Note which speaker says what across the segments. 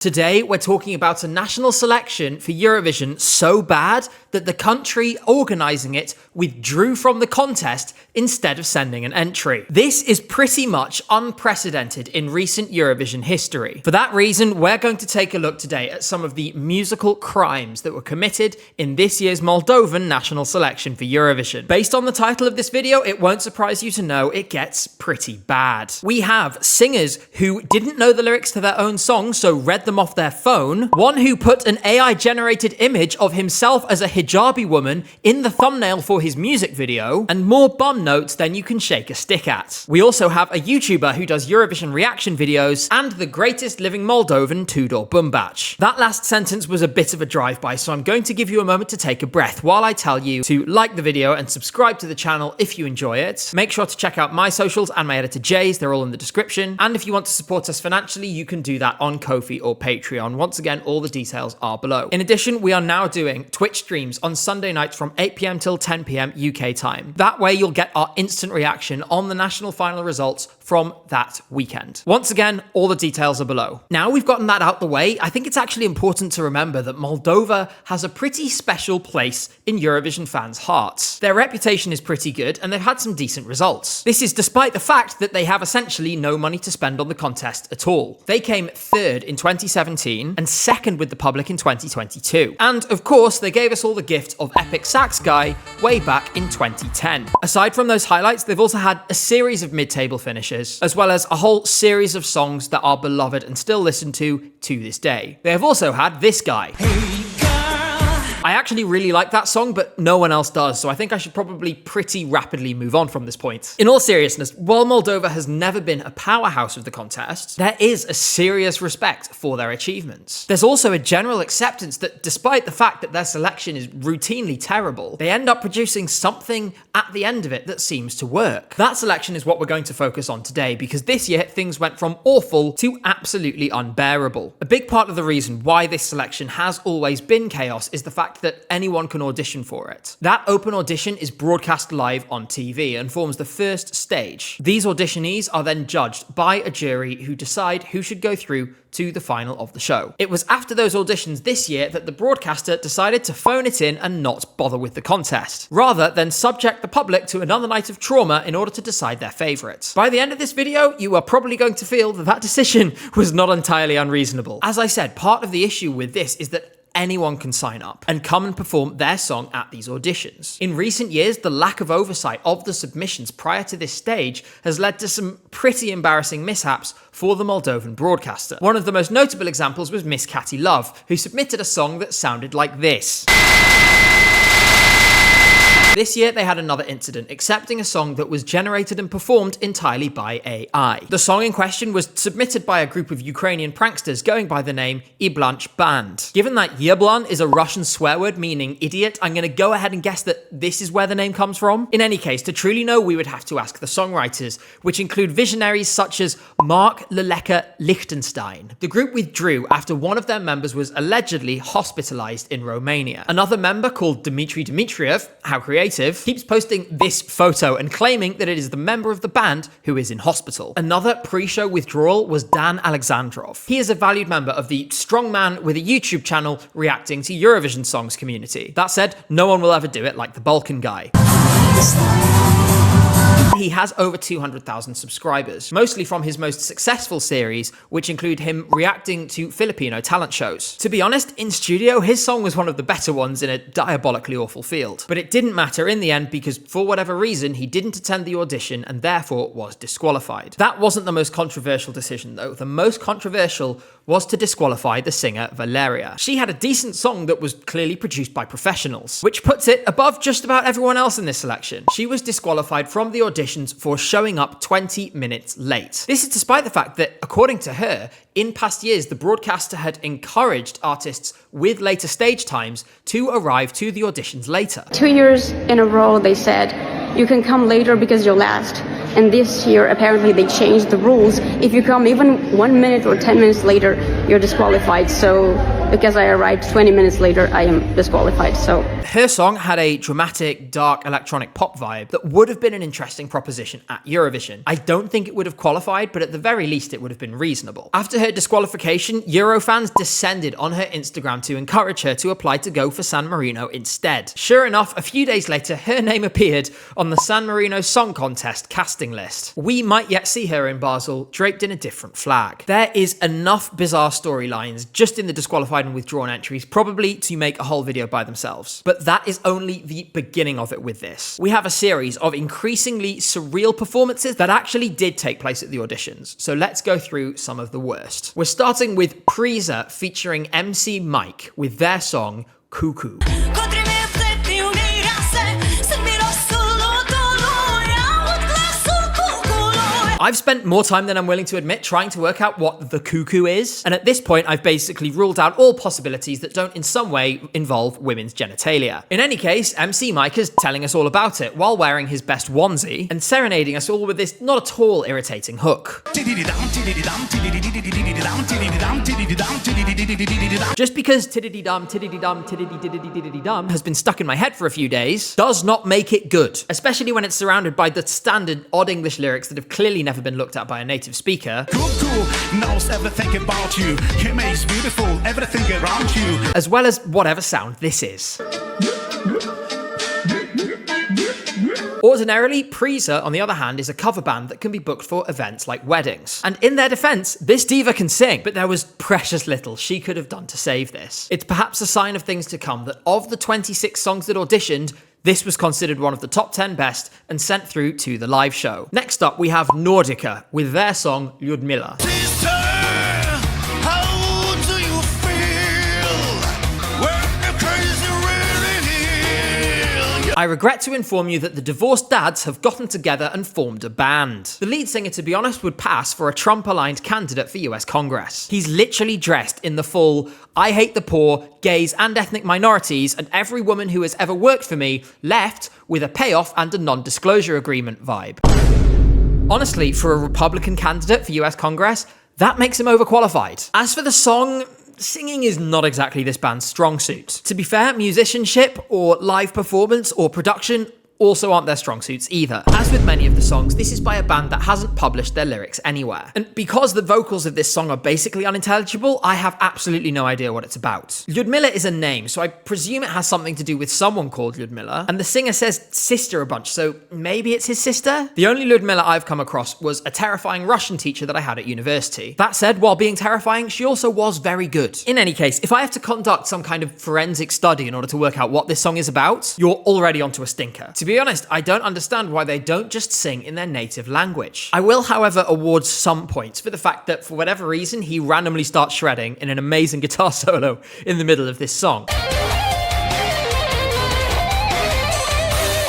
Speaker 1: Today, we're talking about a national selection for Eurovision so bad that the country organising it withdrew from the contest instead of sending an entry. This is pretty much unprecedented in recent Eurovision history. For that reason, we're going to take a look today at some of the musical crimes that were committed in this year's Moldovan national selection for Eurovision. Based on the title of this video, it won't surprise you to know it gets pretty bad. We have singers who didn't know the lyrics to their own song, so read them off their phone, one who put an AI-generated image of himself as a hijabi woman in the thumbnail for his music video, and more bum notes than you can shake a stick at. We also have a YouTuber who does Eurovision reaction videos, and the greatest living Moldovan, Tudor Bumbac. That last sentence was a bit of a drive-by, so I'm going to give you a moment to take a breath while I tell you to like the video and subscribe to the channel if you enjoy it. Make sure to check out my socials and my editor Jay's, they're all in the description. And if you want to support us financially, you can do that on Ko-fi or Patreon. Once again, all the details are below. In addition, we are now doing Twitch streams on Sunday nights from 8 PM till 10 PM UK time. That way you'll get our instant reaction on the national final results from that weekend. Once again, all the details are below. Now we've gotten that out the way, I think it's actually important to remember that Moldova has a pretty special place in Eurovision fans' hearts. Their reputation is pretty good and they've had some decent results. This is despite the fact that they have essentially no money to spend on the contest at all. They came third in 2017 and second with the public in 2022. And of course, they gave us all the gift of Epic Sax Guy way back in 2010. Aside from those highlights, they've also had a series of mid-table finishes, as well as a whole series of songs that are beloved and still listened to this day. They have also had this guy. I actually really like that song, but no one else does, so I think I should probably pretty rapidly move on from this point. In all seriousness, while Moldova has never been a powerhouse of the contest, there is a serious respect for their achievements. There's also a general acceptance that despite the fact that their selection is routinely terrible, they end up producing something at the end of it that seems to work. That selection is what we're going to focus on today, because this year things went from awful to absolutely unbearable. A big part of the reason why this selection has always been chaos is the fact that anyone can audition for it. That open audition is broadcast live on TV and forms the first stage. These auditionees are then judged by a jury who decide who should go through to the final of the show. It was after those auditions this year that the broadcaster decided to phone it in and not bother with the contest, rather than subject the public to another night of trauma in order to decide their favourite. By the end of this video, you are probably going to feel that that decision was not entirely unreasonable. As I said, part of the issue with this is that anyone can sign up and come and perform their song at these auditions. In recent years, the lack of oversight of the submissions prior to this stage has led to some pretty embarrassing mishaps for the Moldovan broadcaster. One of the most notable examples was Miss Catty Love, who submitted a song that sounded like this. This year, they had another incident, accepting a song that was generated and performed entirely by AI. The song in question was submitted by a group of Ukrainian pranksters going by the name Iblanch Band. Given that Yeblan is a Russian swear word meaning idiot, I'm going to go ahead and guess that this is where the name comes from. In any case, to truly know, we would have to ask the songwriters, which include visionaries such as Mark Leleka Lichtenstein. The group withdrew after one of their members was allegedly hospitalized in Romania. Another member, called Dmitry Dmitriev, how creative, keeps posting this photo and claiming that it is the member of the band who is in hospital. Another pre-show withdrawal was Dan Alexandrov. He is a valued member of the strong man with a YouTube channel reacting to Eurovision songs community. That said, no one will ever do it like the Balkan guy. He has over 200,000 subscribers, mostly from his most successful series, which include him reacting to Filipino talent shows. To be honest, in studio, his song was one of the better ones in a diabolically awful field. But it didn't matter in the end because, for whatever reason, he didn't attend the audition and therefore was disqualified. That wasn't the most controversial decision, though. The most controversial was to disqualify the singer Valeria. She had a decent song that was clearly produced by professionals, which puts it above just about everyone else in this selection. She was disqualified from the auditions for showing up 20 minutes late. This is despite the fact that, according to her, in past years, the broadcaster had encouraged artists with later stage times to arrive to the auditions later.
Speaker 2: 2 years in a row, they said, you can come later because you're last. And this year, apparently, they changed the rules. If you come even 1 minute or 10 minutes later, you're disqualified. So because I arrived 20 minutes later, I am disqualified. So
Speaker 1: her song had a dramatic, dark electronic pop vibe that would have been an interesting proposition at Eurovision. I don't think it would have qualified, but at the very least it would have been reasonable. After her disqualification, Eurofans descended on her Instagram to encourage her to apply to go for San Marino instead. Sure enough, a few days later, her name appeared on the San Marino Song Contest casting list. We might yet see her in Basel, draped in a different flag. There is enough bizarre storylines just in the disqualified and withdrawn entries probably to make a whole video by themselves. But that is only the beginning of it with this. We have a series of increasingly surreal performances that actually did take place at the auditions. So let's go through some of the worst. We're starting with Prisa featuring MC Mike with their song Cuckoo. I've spent more time than I'm willing to admit trying to work out what the cuckoo is, and at this point I've basically ruled out all possibilities that don't in some way involve women's genitalia. In any case, MC Mike is telling us all about it while wearing his best onesie and serenading us all with this not at all irritating hook. Just because tiddity-dum, tiddity-dum, tiddity-diddity-diddity-dum has been stuck in my head for a few days does not make it good, especially when it's surrounded by the standard odd English lyrics that have clearly never been looked at by a native speaker.
Speaker 3: Cool, knows everything about you. He makes beautiful everything around you.
Speaker 1: As well as whatever sound this is. Ordinarily, Prisa, on the other hand, is a cover band that can be booked for events like weddings. And in their defense, this diva can sing, but there was precious little she could have done to save this. It's perhaps a sign of things to come that of the 26 songs that auditioned, this was considered one of the top 10 best and sent through to the live show. Next up, we have Nordica with their song Ljudmila. I regret to inform you that the divorced dads have gotten together and formed a band. The lead singer, to be honest, would pass for a Trump-aligned candidate for US Congress. He's literally dressed in the full, I hate the poor, gays and ethnic minorities, and every woman who has ever worked for me left with a payoff and a non-disclosure agreement vibe. Honestly, for a Republican candidate for US Congress, that makes him overqualified. As for the song, singing is not exactly this band's strong suit. To be fair, musicianship or live performance or production also aren't their strong suits either. As with many of the songs, this is by a band that hasn't published their lyrics anywhere. And because the vocals of this song are basically unintelligible, I have absolutely no idea what it's about. Ljudmila is a name, so I presume it has something to do with someone called Ljudmila, and the singer says sister a bunch, so maybe it's his sister? The only Ljudmila I've come across was a terrifying Russian teacher that I had at university. That said, while being terrifying, she also was very good. In any case, if I have to conduct some kind of forensic study in order to work out what this song is about, you're already onto a stinker. To be honest, I don't understand why they don't just sing in their native language. I will, however, award some points for the fact that, for whatever reason, he randomly starts shredding in an amazing guitar solo in the middle of this song.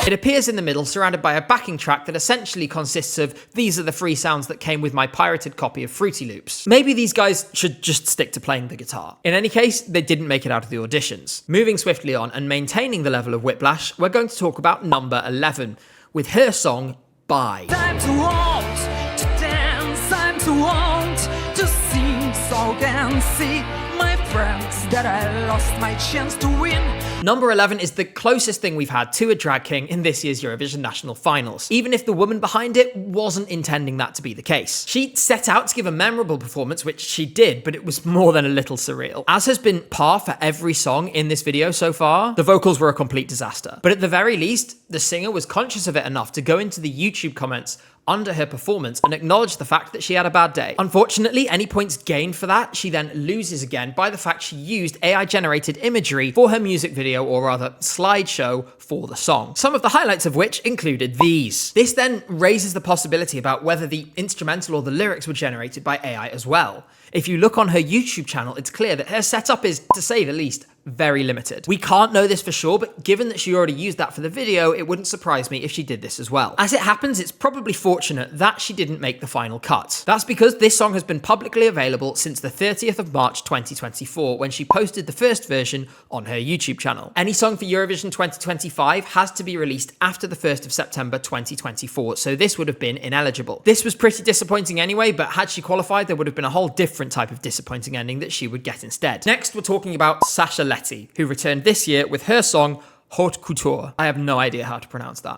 Speaker 1: It appears in the middle, surrounded by a backing track that essentially consists of these are the free sounds that came with my pirated copy of Fruity Loops. Maybe these guys should just stick to playing the guitar. In any case, they didn't make it out of the auditions. Moving swiftly on and maintaining the level of whiplash, we're going to talk about number 11 with her song Bye.
Speaker 4: Time to want to dance, time to want to sing, so can see my friends that I lost my chance to win.
Speaker 1: Number 11 is the closest thing we've had to a drag king in this year's Eurovision National Finals, even if the woman behind it wasn't intending that to be the case. She set out to give a memorable performance, which she did, but it was more than a little surreal. As has been par for every song in this video so far, the vocals were a complete disaster. But at the very least, the singer was conscious of it enough to go into the YouTube comments under her performance and acknowledge the fact that she had a bad day. Unfortunately, any points gained for that, she then loses again by the fact she used AI-generated imagery for her music video, or rather slideshow, for the song. Some of the highlights of which included these. This then raises the possibility about whether the instrumental or the lyrics were generated by AI as well. If you look on her YouTube channel, it's clear that her setup is, to say the least, very limited. We can't know this for sure, but given that she already used that for the video, it wouldn't surprise me if she did this as well. As it happens, it's probably fortunate that she didn't make the final cut. That's because this song has been publicly available since the 30th of March 2024, when she posted the first version on her YouTube channel. Any song for Eurovision 2025 has to be released after the 1st of September 2024, so this would have been ineligible. This was pretty disappointing anyway, but had she qualified, there would have been a whole different type of disappointing ending that she would get instead. Next, we're talking about Sasha Letty, who returned this year with her song Haute Couture. I have no idea how to pronounce that.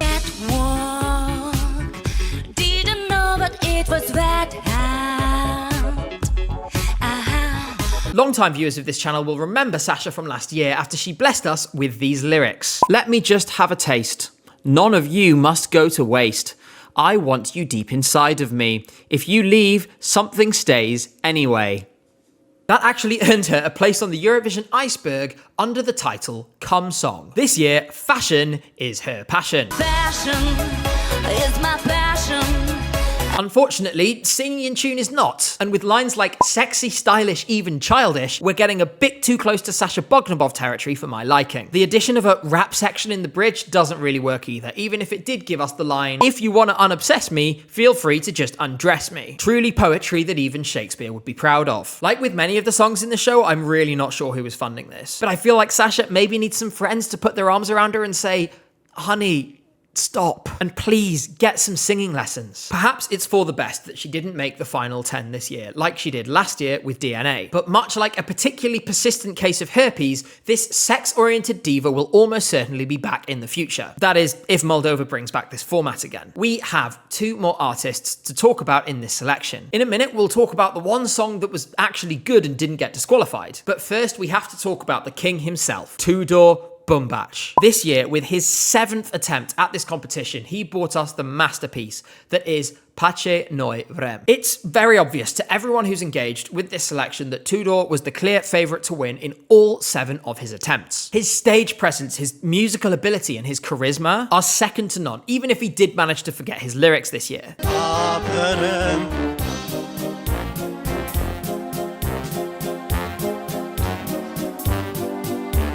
Speaker 5: Didn't know that it was that
Speaker 1: Longtime viewers of this channel will remember Sasha from last year after she blessed us with these lyrics. Let me just have a taste. None of you must go to waste. I want you deep inside of me. If you leave, something stays anyway. That actually earned her a place on the Eurovision iceberg under the title Come Song. This year, fashion is her passion.
Speaker 5: Fashion is my passion.
Speaker 1: Unfortunately, singing in tune is not. And with lines like sexy, stylish, even childish, we're getting a bit too close to Sasha Bognibov territory for my liking. The addition of a rap section in the bridge doesn't really work either, even if it did give us the line, if you want to unobsess me, feel free to just undress me. Truly poetry that even Shakespeare would be proud of. Like with many of the songs in the show, I'm really not sure who was funding this. But I feel like Sasha maybe needs some friends to put their arms around her and say, honey, stop, and please get some singing lessons. Perhaps it's for the best that she didn't make the final 10 this year, like she did last year with DNA. But much like a particularly persistent case of herpes, this sex-oriented diva will almost certainly be back in the future. That is, if Moldova brings back this format again. We have 2 more artists to talk about in this selection. In a minute, we'll talk about the one song that was actually good and didn't get disqualified. But first, we have to talk about the king himself, Tudor Bumbac. This year, with his 7th attempt at this competition, he brought us the masterpiece that is Pace Noi Vrem. It's very obvious to everyone who's engaged with this selection that Tudor was the clear favourite to win in all 7 of his attempts. His stage presence, his musical ability, and his charisma are second to none, even if he did manage to forget his lyrics this year.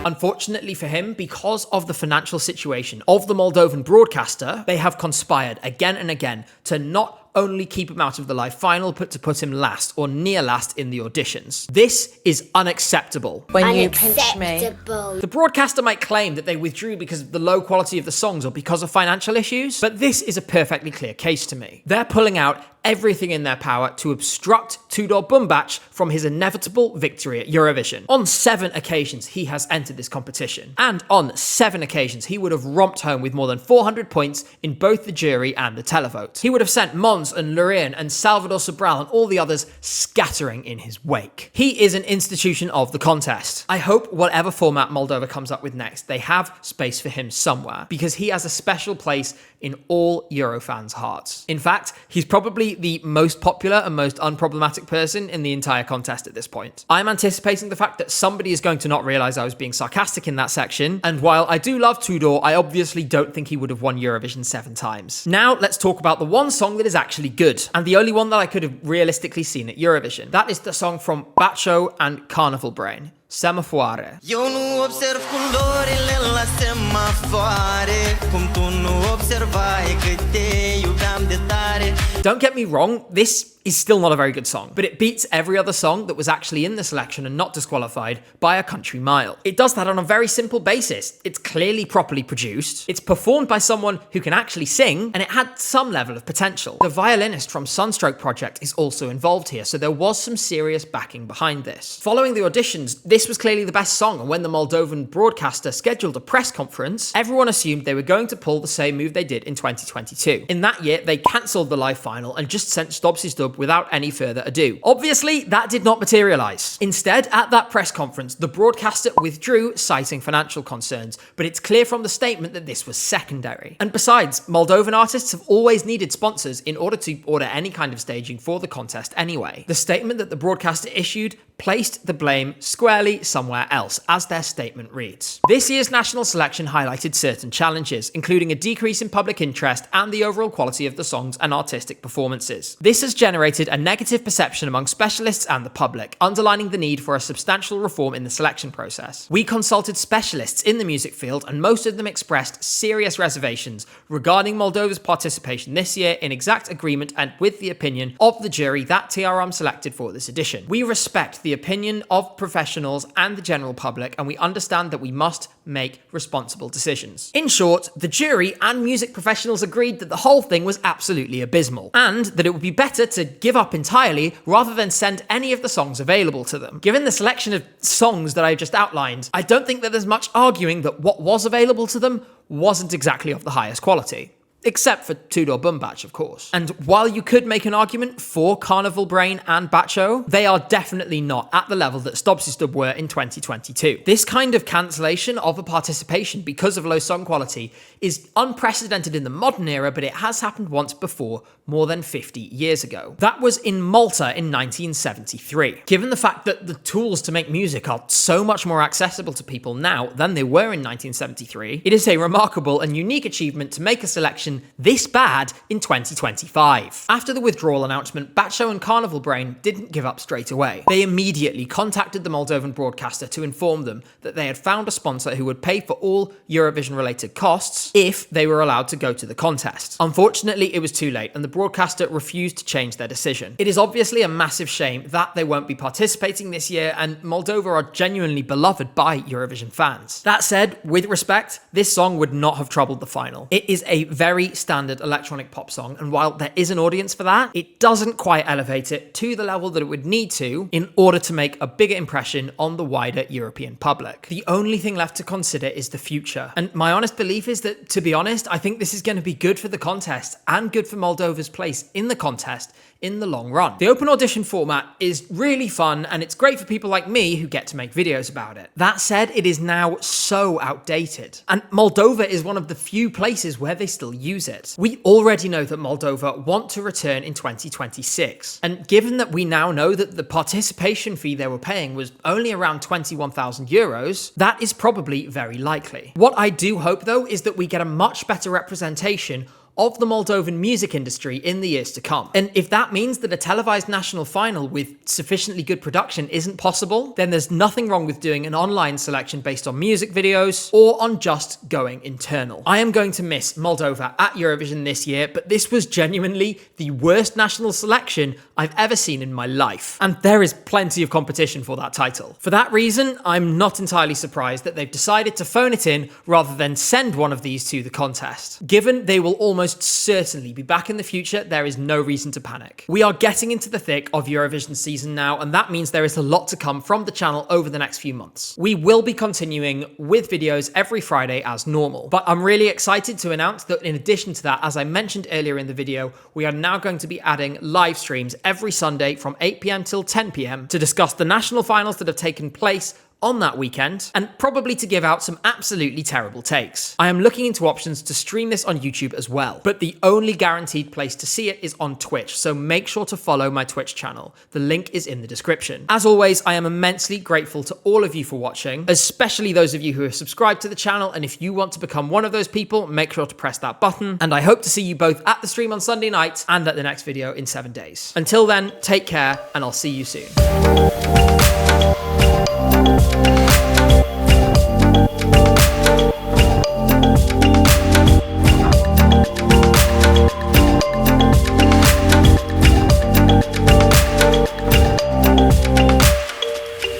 Speaker 1: Unfortunately for him, because of the financial situation of the Moldovan broadcaster, they have conspired again and again to not only keep him out of the live final, but to put him last or near last in the auditions. This is unacceptable.
Speaker 6: When you pinch me.
Speaker 1: The broadcaster might claim that they withdrew because of the low quality of the songs or because of financial issues, but this is a perfectly clear case to me. They're pulling out everything in their power to obstruct Tudor Bumbac from his inevitable victory at Eurovision. On 7 occasions, he has entered this competition, and on 7 occasions, he would have romped home with more than 400 points in both the jury and the televote. He would have sent Mons and Lorraine and Salvador Sobral and all the others scattering in his wake. He is an institution of the contest. I hope whatever format Moldova comes up with next, they have space for him somewhere, because he has a special place in all Euro fans' hearts. In fact, he's probably the most popular and most unproblematic person in the entire contest at this point. I'm anticipating the fact that somebody is going to not realize I was being sarcastic in that section, and while I do love Tudor, I obviously don't think he would have won Eurovision 7 times. Now, let's talk about the one song that is actually good, and the only one that I could have realistically seen at Eurovision. That is the song from Baccio and Carnival Brain, Semafoare.
Speaker 7: Eu nu observ culorile la semafoare, cum tu nu observai că te iubeam de tare.
Speaker 1: Don't get me wrong, this is still not a very good song, but it beats every other song that was actually in the selection and not disqualified by a country mile. It does that on a very simple basis. It's clearly properly produced, it's performed by someone who can actually sing, and it had some level of potential. The violinist from Sunstroke Project is also involved here, so there was some serious backing behind this. Following the auditions, this was clearly the best song, and when the Moldovan broadcaster scheduled a press conference, everyone assumed they were going to pull the same move they did in 2022. In that year, they cancelled the live final and just sent Stobsy Stub without any further ado. Obviously, that did not materialise. Instead, at that press conference, the broadcaster withdrew, citing financial concerns, but it's clear from the statement that this was secondary. And besides, Moldovan artists have always needed sponsors in order to order any kind of staging for the contest anyway. The statement that the broadcaster issued placed the blame squarely somewhere else, as their statement reads. This year's national selection highlighted certain challenges, including a decrease in public interest and the overall quality of the songs and artistic performances. This has generated a negative perception among specialists and the public, underlining the need for a substantial reform in the selection process. We consulted specialists in the music field, and most of them expressed serious reservations regarding Moldova's participation this year, in exact agreement and with the opinion of the jury that TRM selected for this edition. We respect the opinion of professionals and the general public, and we understand that we must make responsible decisions. In short, the jury and music professionals agreed that the whole thing was absolutely abysmal, and that it would be better to give up entirely rather than send any of the songs available to them. Given the selection of songs that I just outlined, I don't think that there's much arguing that what was available to them wasn't exactly of the highest quality. Except for Tudor Bumbac, of course. And while you could make an argument for Carnival Brain and Bacho, they are definitely not at the level that Stop were in 2022. This kind of cancellation of a participation because of low song quality is unprecedented in the modern era, but it has happened once before, more than 50 years ago. That was in Malta in 1973. Given the fact that the tools to make music are so much more accessible to people now than they were in 1973, it is a remarkable and unique achievement to make a selection this bad in 2025. After the withdrawal announcement, Bacho and Carnival Brain didn't give up straight away. They immediately contacted the Moldovan broadcaster to inform them that they had found a sponsor who would pay for all Eurovision-related costs if they were allowed to go to the contest. Unfortunately, it was too late, and the broadcaster refused to change their decision. It is obviously a massive shame that they won't be participating this year, and Moldova are genuinely beloved by Eurovision fans. That said, with respect, this song would not have troubled the final. It is a very standard electronic pop song, and while there is an audience for that, it doesn't quite elevate it to the level that it would need to in order to make a bigger impression on the wider European public. The only thing left to consider is the future, and my honest belief is that, to be honest, I think this is going to be good for the contest and good for Moldova's place in the contest in the long run. The open audition format is really fun, and it's great for people like me who get to make videos about it. That said, it is now so outdated, and Moldova is one of the few places where they still use it. We already know that Moldova want to return in 2026, and given that we now know that the participation fee they were paying was only around 21,000 euros, that is probably very likely. What I do hope, though, is that we get a much better representation of the Moldovan music industry in the years to come. And if that means that a televised national final with sufficiently good production isn't possible, then there's nothing wrong with doing an online selection based on music videos or on just going internal. I am going to miss Moldova at Eurovision this year, but this was genuinely the worst national selection I've ever seen in my life. And there is plenty of competition for that title. For that reason, I'm not entirely surprised that they've decided to phone it in rather than send one of these to the contest. Given they will almost certainly be back in the future, there is no reason to panic. We are getting into the thick of Eurovision season now, and that means there is a lot to come from the channel over the next few months. We will be continuing with videos every Friday as normal, but I'm really excited to announce that in addition to that, as I mentioned earlier in the video, we are now going to be adding live streams every Sunday from 8 PM till 10 PM to discuss the national finals that have taken place on that weekend, and probably to give out some absolutely terrible takes. I am looking into options to stream this on YouTube as well, but the only guaranteed place to see it is on Twitch, so make sure to follow my Twitch channel. The link is in the description. As always, I am immensely grateful to all of you for watching, especially those of you who have subscribed to the channel, and if you want to become one of those people, make sure to press that button, and I hope to see you both at the stream on Sunday night and at the next video in 7 days. Until then, take care, and I'll see you soon.